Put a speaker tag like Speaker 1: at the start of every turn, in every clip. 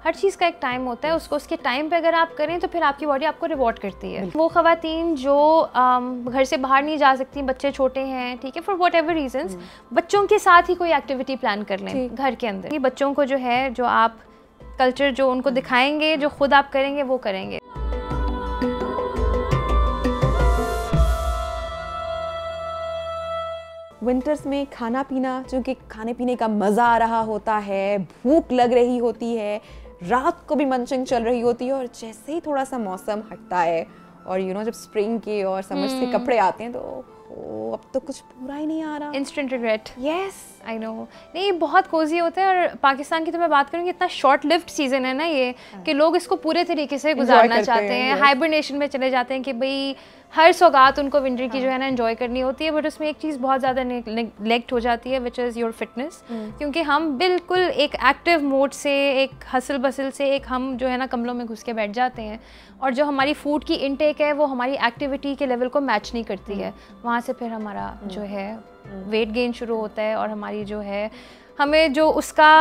Speaker 1: हर चीज़ का एक टाइम होता है, उसको उसके टाइम पे अगर आप करें तो फिर आपकी बॉडी आपको रिवॉर्ड करती है। वो ख़वातीन जो घर से बाहर नहीं जा सकती, बच्चे छोटे हैं, ठीक है, फॉर वट एवर रीजन्स, बच्चों के साथ ही कोई एक्टिविटी प्लान कर लें घर के अंदर। बच्चों को जो है, जो आप कल्चर जो उनको दिखाएंगे, जो खुद आप करेंगे वो करेंगे।
Speaker 2: विंटर्स में खाना पीना, चूँकि खाने पीने का मज़ा आ रहा होता है, भूख लग रही होती है, रात को भी मंचिंग चल रही होती है, और जैसे ही थोड़ा सा मौसम हटता है और जब स्प्रिंग के और समर्स के कपड़े आते हैं तो अब तो कुछ पूरा ही नहीं आ रहा।
Speaker 1: Instant regret.
Speaker 2: Yes,
Speaker 1: I know. नहीं, बहुत कोजी होता है। और पाकिस्तान की तो मैं बात करूँगी, इतना शॉर्ट लिव्ड सीजन है ना ये, कि लोग इसको पूरे तरीके से गुजारना चाहते हैं, हाइबरनेशन में चले जाते हैं कि भाई हर सौगात उनको विंटर की जो है ना एंजॉय करनी होती है। बट उसमें एक चीज़ बहुत ज़्यादा नेग्लेक्ट हो जाती है, विच इज़ योर फिटनेस। क्योंकि हम बिल्कुल एक एक्टिव मोड से, एक हसल बसल से, एक हम जो है ना कमलों में घुस के बैठ जाते हैं, और जो हमारी फूड की इनटेक है वो हमारी एक्टिविटी के लेवल को मैच नहीं करती है। वहाँ से फिर हमारा जो है वेट गेन शुरू होता है, और हमारी जो है हमें जो उसका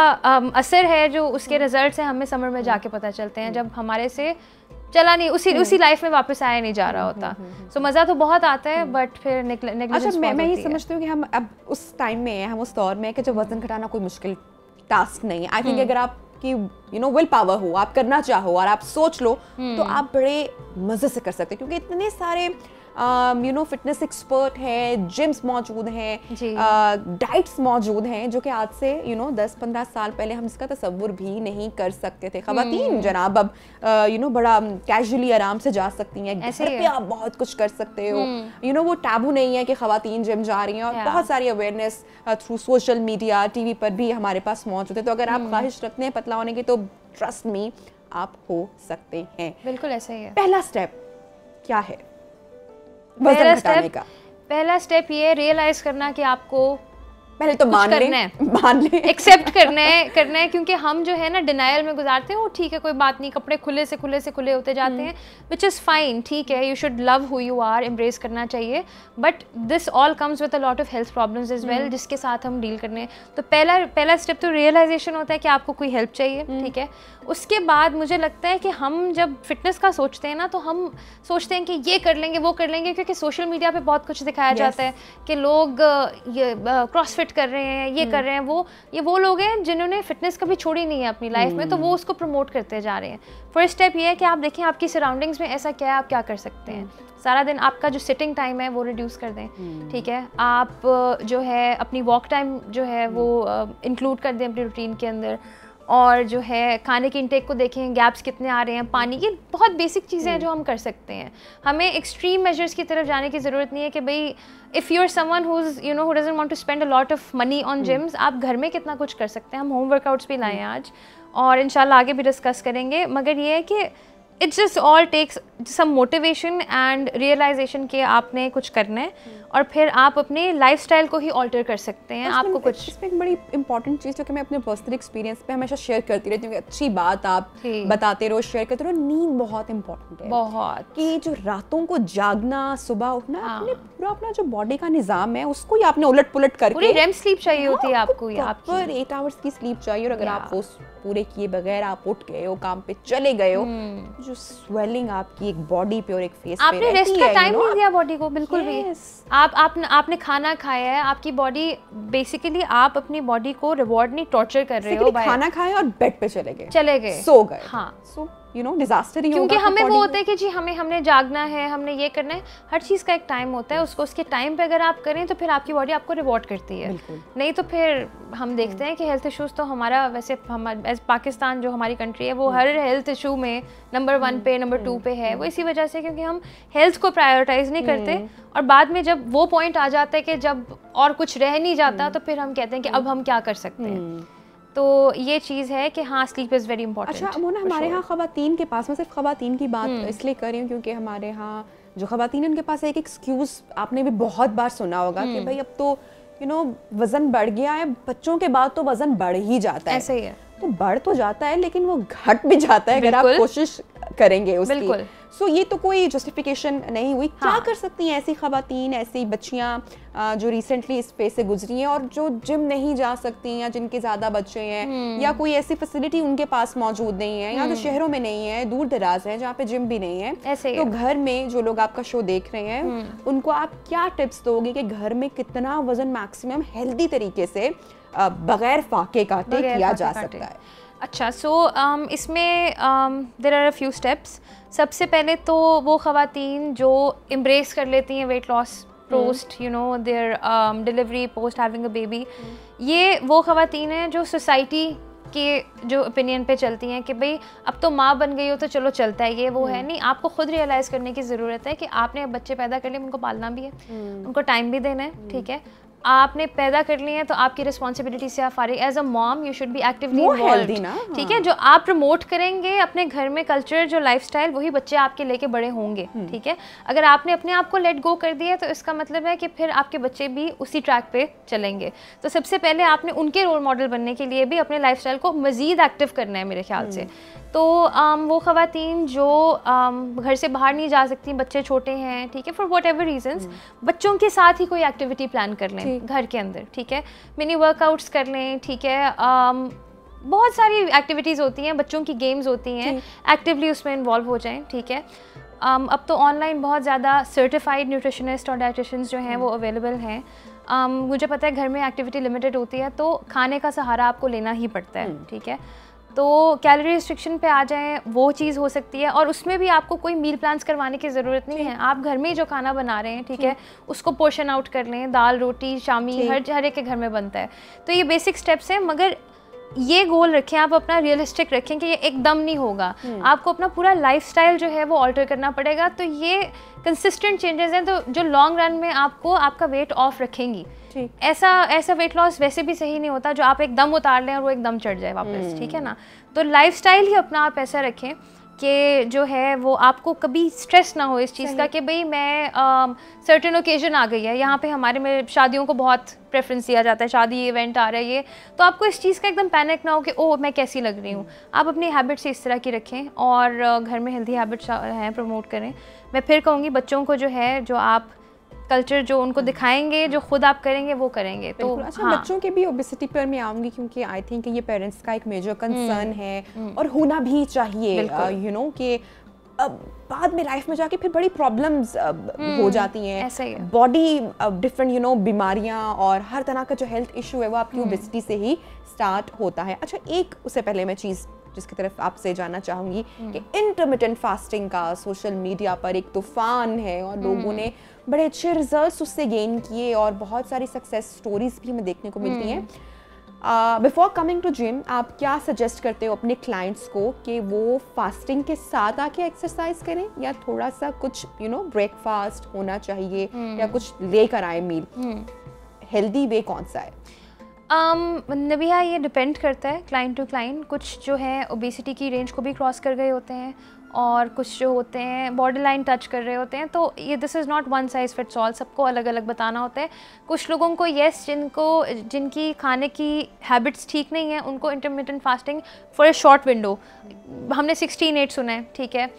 Speaker 1: असर है, जो उसके रिजल्ट्स हैं, हमें समर में जाके पता चलते हैं, जब हमारे से चला नहीं, उसी लाइफ में वापस आया नहीं जा रहा होता। सो मज़ा तो बहुत आता है, बट फिर नेगलिजेंस।
Speaker 2: अच्छा, मैं ये समझती हूँ कि हम अब उस टाइम में हैं, हम उस दौर में है कि जब वजन घटाना कोई मुश्किल टास्क नहीं है। आई थिंक अगर आपकी विल पावर हो, आप करना चाहो और आप सोच लो, तो आप बड़े मज़े से कर सकते हैं, क्योंकि इतने सारे फिटनेस एक्सपर्ट हैं, जिम्स मौजूद हैं, डाइट्स मौजूद हैं, जो कि आज से 10-15 साल पहले हम इसका तसव्वुर भी नहीं कर सकते थे। ख़वातीन जनाब अब बड़ा कैजुअली आराम से जा सकती हैं, घर पे आप बहुत कुछ कर सकते हो। वो टैबू नहीं है कि ख़वातीन जिम जा रही हैं, और बहुत सारी awareness through social media, TV पर भी हमारे पास मौजूद है। तो अगर आप ख्वाहिश रखते हैं पतला होने की, तो ट्रस्ट मी, आप हो सकते हैं।
Speaker 1: बिल्कुल ऐसा ही है।
Speaker 2: पहला स्टेप क्या है
Speaker 1: पहला स्टेप ये रियलाइज करना कि आपको
Speaker 2: पहले तो मान ले,
Speaker 1: एक्सेप्ट करना है, क्योंकि हम जो है ना डिनायल में गुजारते हैं। वो ठीक है, कोई बात नहीं, कपड़े खुले से खुले होते जाते हैं, विच इज़ फाइन, ठीक है, you should love who you are, embrace करना चाहिए। But this all comes with a lot of health problems as well, जिसके साथ हम डील करने हैं। तो पहला स्टेप तो रियलाइजेशन होता है कि आपको कोई हेल्प चाहिए, ठीक है। उसके बाद मुझे लगता है कि हम जब फिटनेस का सोचते हैं ना, तो हम सोचते हैं कि ये कर लेंगे, वो कर लेंगे, क्योंकि सोशल मीडिया पे बहुत कुछ दिखाया जाता है कि लोग ये क्रॉसफिट कर रहे हैं, ये कर रहे हैं, वो लोग हैं जिन्होंने फिटनेस कभी छोड़ी नहीं है अपनी लाइफ में, तो वो उसको प्रमोट करते जा रहे हैं। फर्स्ट स्टेप ये है कि आप देखें आपकी सराउंडिंग्स में ऐसा क्या है, आप क्या कर सकते हैं। सारा दिन आपका जो सिटिंग टाइम है वो रिड्यूस कर दें, ठीक है। आप जो है अपनी वॉक टाइम जो है वो इंक्लूड कर दें अपनी रूटीन के अंदर, और जो है खाने की इंटेक को देखें, गैप्स कितने आ रहे हैं, पानी, ये बहुत बेसिक चीज़ें हैं जो हम कर सकते हैं। हमें एक्सट्रीम मेजर्स की तरफ जाने की ज़रूरत नहीं है कि भाई if you are someone who doesn't want to spend a lot of money on gyms, आप घर में कितना कुछ कर सकते हैं। हम होम वर्कआउट्स भी लाए हैं आज, और इंशाल्लाह आगे भी डिस्कस करेंगे। मगर ये है कि it's just all takes some motivation and realization कि आपने कुछ करना है, और फिर आप अपने लाइफस्टाइल को ही ऑल्टर कर सकते हैं। आपको कुछ
Speaker 2: इसमें एक बड़ी इंपॉर्टेंट चीज़ जो कि मैं अपने पर्सनल एक्सपीरियंस पे हमेशा शेयर करती रहती हूँ, अच्छी बात आप बताते रहो, शेयर करते रहो। नींद बहुत इंपॉर्टेंट है, बहुत, कि जो रातों को जागना, सुबह उठना, पूरा अपना जो बॉडी का निज़ाम है उसको ही आपने उलट पुलट करके,
Speaker 1: पूरी रेम स्लीप चाहिए होती है आपको,
Speaker 2: प्रॉपर 8 आवर्स की स्लीप चाहिए। और अगर आप वो पूरे किए बगैर आप उठ गए हो, काम पे चले गए हो, जो स्वेलिंग आपकी एक बॉडी पे और एक फेस पे,
Speaker 1: आपने रेस्ट का टाइम नहीं दिया बॉडी को, बिल्कुल भी। आपने खाना खाया है, आपकी बॉडी बेसिकली, आप अपनी बॉडी को रिवॉर्ड नहीं, टॉर्चर कर रहे हो।
Speaker 2: खाना खाया और बेड पे चले गए,
Speaker 1: सो गए, हाँ,
Speaker 2: सो डिजास्टर ही होगा।
Speaker 1: क्योंकि हमें वो होता है कि जी हमने जागना है, हमने ये करना है। हर चीज़ का एक टाइम होता है, उसको उसके टाइम पे अगर आप करें तो फिर आपकी बॉडी आपको रिवॉर्ड करती है। नहीं तो फिर हम देखते हैं कि हेल्थ इश्यूज़ तो हमारा, वैसे एज पाकिस्तान जो हमारी कंट्री है, वो हर हेल्थ इशू में नंबर 1 पे, नंबर 2 पे है। वो इसी वजह से, क्योंकि हम हेल्थ को प्रायोरिटाइज नहीं करते, और बाद में जब वो पॉइंट आ जाता है कि जब और कुछ रह नहीं जाता, तो फिर हम कहते हैं कि अब हम क्या कर सकते हैं। तो ये चीज़ है कि हाँ, स्लीप इज़ वेरी इंपॉर्टेंट।
Speaker 2: अच्छा मोना, हमारे यहाँ ख़वातीन के पास, मैं सिर्फ ख़वातीन की बात इसलिए कर रही हूँ क्योंकि हमारे यहाँ जो ख़वातीन, उनके पास एक एक्सक्यूज़ आपने भी बहुत बार सुना होगा कि भाई अब तो वज़न बढ़ गया है, बच्चों के बाद तो वज़न बढ़ ही जाता है।
Speaker 1: ऐसे ही है,
Speaker 2: तो बढ़ तो जाता है, लेकिन वो घट भी जाता है अगर आप कोशिश करेंगे उसकी। सो ये तो कोई जस्टिफिकेशन नहीं हुई। क्या कर सकती हैं ऐसी खवातीन, ऐसी बच्चियां जो रिसेंटली इस फेज से गुजरी हैं और जो जिम नहीं जा सकती या जिनके ज़्यादा बच्चे हैं या कोई ऐसी फैसिलिटी उनके पास मौजूद नहीं है या जो शहरों में नहीं है, दूर दराज है जहाँ पे जिम भी नहीं है, तो घर में जो लोग आपका शो देख रहे हैं उनको आप क्या टिप्स दोगे कि घर में कितना वजन मैक्सिमम हेल्दी तरीके से बगैर फाके काटे किया जा सकता है?
Speaker 1: अच्छा, सो इसमें there are a few steps. सबसे पहले तो वो ख़वातीन जो एम्ब्रेस कर लेती हैं weight loss post you know there delivery, post having a baby, ये वो ख़वातीन हैं जो सोसाइटी के जो ओपिनियन पे चलती हैं कि भाई अब तो माँ बन गई हो तो चलो चलता है, ये वो है नहीं। आपको खुद रियलाइज़ करने की ज़रूरत है कि आपने अब बच्चे पैदा कर लिए, उनको पालना भी है, उनको टाइम भी देना है, ठीक है। आपने पैदा कर लिए हैं तो आपकी रिस्पॉन्सिबिलिटी से आप फारिग। As a mom you should be actively involved, ठीक है। जो आप प्रमोट करेंगे अपने घर में कल्चर, जो लाइफस्टाइल, वही बच्चे आपके लेके बड़े होंगे, ठीक है। अगर आपने अपने आप को लेट गो कर दिया तो इसका मतलब है कि फिर आपके बच्चे भी उसी ट्रैक पे चलेंगे। तो सबसे पहले आपने उनके रोल मॉडल बनने के लिए भी अपने लाइफस्टाइल को मज़ीद एक्टिव करना है मेरे ख्याल से। तो वो ख़वातीन जो घर से बाहर नहीं जा सकती, बच्चे छोटे हैं, ठीक है, फॉर वट एवर रीजन्स, बच्चों के साथ ही कोई एक्टिविटी प्लान कर लें घर के अंदर, ठीक है। मिनी वर्कआउट्स कर लें, ठीक है। बहुत सारी एक्टिविटीज़ होती हैं, बच्चों की गेम्स होती हैं, एक्टिवली उसमें इन्वॉल्व हो जाएं, ठीक है। अब तो ऑनलाइन बहुत ज़्यादा सर्टिफाइड न्यूट्रिशनिस्ट और डाइटिशियंस जो हैं वो अवेलेबल हैं। मुझे पता है घर में एक्टिविटी लिमिटेड होती है तो खाने का सहारा आपको लेना ही पड़ता है, ठीक है। तो कैलोरी रिस्ट्रिक्शन पे आ जाएं, वो चीज़ हो सकती है। और उसमें भी आपको कोई मील प्लान्स करवाने की ज़रूरत नहीं है, आप घर में ही जो खाना बना रहे हैं, ठीक है, उसको पोर्शन आउट कर लें। दाल, रोटी, शामी हर एक के घर में बनता है। तो ये बेसिक स्टेप्स हैं, मगर ये गोल रखें आप अपना, रियलिस्टिक रखें कि ये एकदम नहीं होगा। आपको अपना पूरा लाइफस्टाइल जो है वो ऑल्टर करना पड़ेगा। तो ये कंसिस्टेंट चेंजेस हैं तो जो लॉन्ग रन में आपको आपका वेट ऑफ रखेंगी। ऐसा वेट लॉस वैसे भी सही नहीं होता जो आप एकदम उतार लें और वो एकदम चढ़ जाए वापस, ठीक है ना। तो लाइफस्टाइल ही अपना आप ऐसा रखें कि जो है वो आपको कभी स्ट्रेस ना हो इस चीज़ का कि भाई मैं सर्टेन ओकेजन आ गई है, यहाँ पे हमारे में शादियों को बहुत प्रेफरेंस दिया जाता है, शादी इवेंट आ रहा है ये, तो आपको इस चीज़ का एकदम पैनिक ना हो कि ओह मैं कैसी लग रही हूँ। आप अपनी हैबिट्स इस तरह की रखें और घर में हेल्दी हैबिट्स हैं प्रमोट करें। मैं फिर कहूँगी बच्चों को जो है, जो आप कल्चर जो उनको दिखाएंगे, जो खुद आप करेंगे वो करेंगे। तो
Speaker 2: अच्छा, बच्चों के भी ओबेसिटी पर मैं आऊँगी क्योंकि आई थिंक ये पेरेंट्स का एक मेजर कंसर्न है और होना भी चाहिए, यू नो, कि बाद में लाइफ में जाके फिर बड़ी प्रॉब्लम्स हो जाती हैं, बॉडी डिफरेंट, यू नो, बीमारियां और हर तरह का जो हेल्थ इशू है वो आपकी ओबेसिटी से ही स्टार्ट होता है। अच्छा, एक उससे पहले मैं चीज़ जिसकी तरफ आपसे जानना चाहूँगी कि इंटरमिटेंट फास्टिंग का सोशल मीडिया पर एक तूफान है और लोगों ने बड़े अच्छे रिजल्ट्स उससे गेन किए और बहुत सारी सक्सेस स्टोरीज भी हमें देखने को मिलती हैं। बिफोर कमिंग टू जिम, आप क्या सजेस्ट करते हो अपने क्लाइंट्स को कि वो फास्टिंग के साथ आके एक्सरसाइज करें या थोड़ा सा कुछ यू नो ब्रेकफास्ट होना चाहिए या कुछ लेकर आए मील? हेल्दी वे कौन सा है?
Speaker 1: नबिया, ये डिपेंड करता है क्लाइंट टू क्लाइंट। कुछ जो है ओबेसिटी की रेंज को भी क्रॉस कर गए होते हैं और कुछ जो होते हैं बॉर्डर लाइन टच कर रहे होते हैं। तो ये this is not one size fits all, सबको अलग अलग बताना होता है। कुछ लोगों को जिनकी खाने की हैबिट्स ठीक नहीं है, उनको intermittent fasting for a short window, हमने 16-8 सुना है, ठीक है,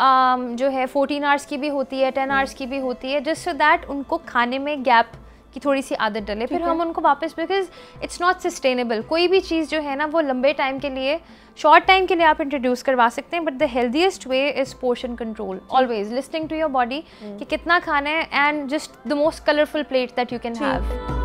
Speaker 1: जो है 14 आवर्स की भी होती है, 10 आवर्स की भी होती है, जस्ट सो दैट उनको खाने में गैप की थोड़ी सी आदत डले, फिर हम उनको वापस, बिकॉज इट्स नॉट सस्टेनेबल। कोई भी चीज़ जो है ना वो लंबे टाइम के लिए, शॉर्ट टाइम के लिए आप इंट्रोड्यूस करवा सकते हैं, but the healthiest way is portion control, always listening to your body कि कितना खाना है, and just the most colourful plate that you can have.